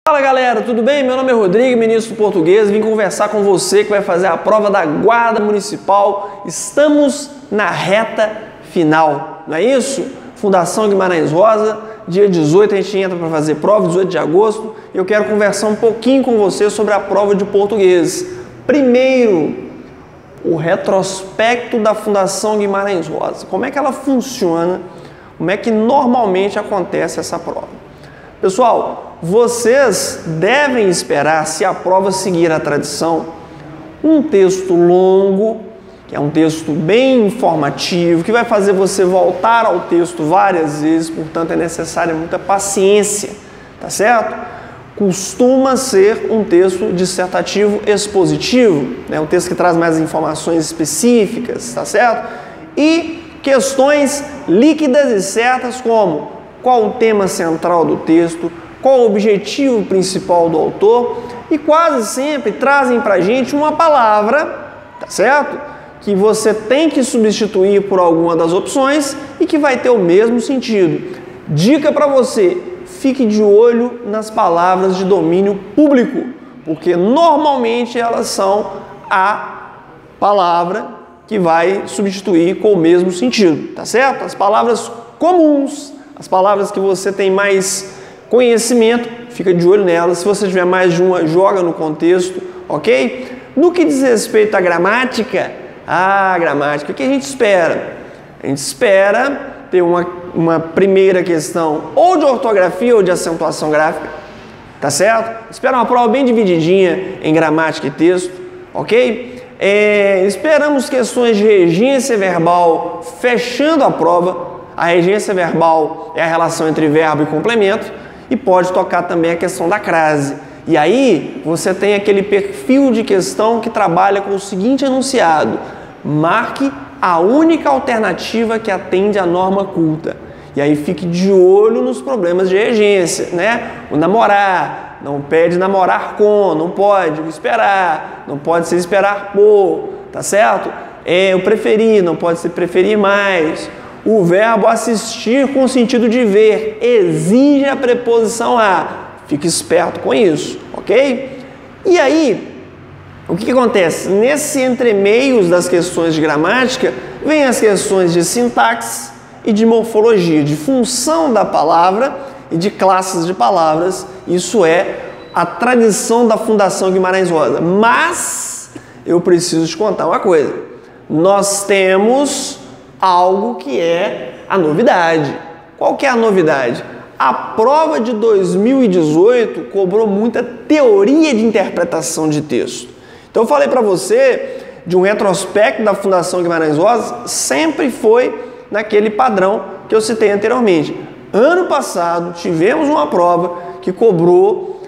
Fala galera, tudo bem? Meu nome é Rodrigo, ministro do português. Vim conversar com você que vai fazer a prova da Guarda Municipal. Estamos na reta final, não é isso? Fundação Guimarães Rosa, dia 18 a gente entra para fazer prova, 18 de agosto. E eu quero conversar um pouquinho com você sobre a prova de português. Primeiro, o retrospecto da Fundação Guimarães Rosa. Como é que ela funciona? Como é que normalmente acontece essa prova? Pessoal, vocês devem esperar, se a prova seguir a tradição, um texto longo, que é um texto bem informativo, que vai fazer você voltar ao texto várias vezes, portanto é necessária muita paciência, tá certo? Costuma ser um texto dissertativo expositivo, né? Um texto que traz mais informações específicas, tá certo? E questões líquidas e certas como qual o tema central do texto, qual o objetivo principal do autor, e quase sempre trazem para a gente uma palavra, tá certo? Que você tem que substituir por alguma das opções e que vai ter o mesmo sentido. Dica para você, fique de olho nas palavras de domínio público, porque normalmente elas são a palavra que vai substituir com o mesmo sentido, tá certo? As palavras comuns, as palavras que você tem mais conhecimento, fica de olho nelas. Se você tiver mais de uma, joga no contexto, ok? No que diz respeito à gramática, o que a gente espera? A gente espera ter uma primeira questão ou de ortografia ou de acentuação gráfica, tá certo? Espera uma prova bem divididinha em gramática e texto, ok? Esperamos questões de regência verbal fechando a prova. A regência verbal é a relação entre verbo e complemento e pode tocar também a questão da crase. E aí você tem aquele perfil de questão que trabalha com o seguinte enunciado: marque a única alternativa que atende à norma culta. E aí fique de olho nos problemas de regência, né? O namorar, não pede namorar com, não pode. O esperar, não pode ser esperar por, tá certo? O preferir, não pode ser preferir mais. O verbo assistir com o sentido de ver exige a preposição a. Fique esperto com isso, ok? E aí, o que acontece? Nesse entremeios das questões de gramática, vem as questões de sintaxe e de morfologia, de função da palavra e de classes de palavras. Isso é a tradição da Fundação Guimarães Rosa. Mas eu preciso te contar uma coisa. Nós temos algo que é a novidade. Qual que é a novidade? A prova de 2018 cobrou muita teoria de interpretação de texto. Então eu falei para você de um retrospecto da Fundação Guimarães Rosa, sempre foi naquele padrão que eu citei anteriormente. Ano passado tivemos uma prova que cobrou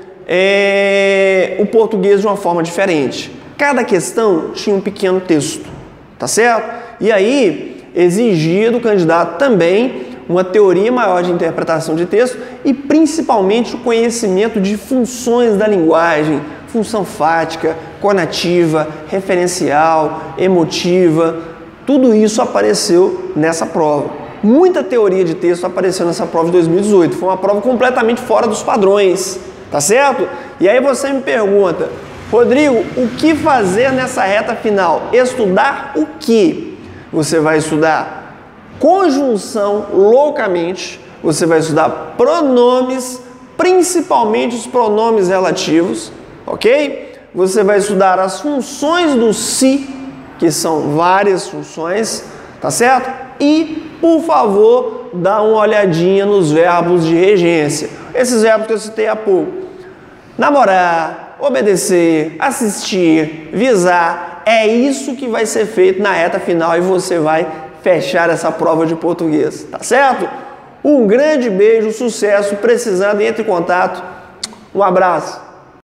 o português de uma forma diferente. Cada questão tinha um pequeno texto, tá certo? E aí exigia do candidato também uma teoria maior de interpretação de texto e principalmente o conhecimento de funções da linguagem, função fática, conativa, referencial, emotiva. Tudo isso apareceu nessa prova. Muita teoria de texto apareceu nessa prova de 2018. Foi uma prova completamente fora dos padrões, tá certo? E aí você me pergunta: Rodrigo, o que fazer nessa reta final? Estudar o quê? Você vai estudar conjunção loucamente, você vai estudar pronomes, principalmente os pronomes relativos, ok? Você vai estudar as funções do se, que são várias funções, tá certo? E, por favor, dá uma olhadinha nos verbos de regência. Esses verbos que eu citei há pouco: namorar, obedecer, assistir, visar. É isso que vai ser feito na reta final e você vai fechar essa prova de português, tá certo? Um grande beijo, sucesso, precisando, entre em contato. Um abraço.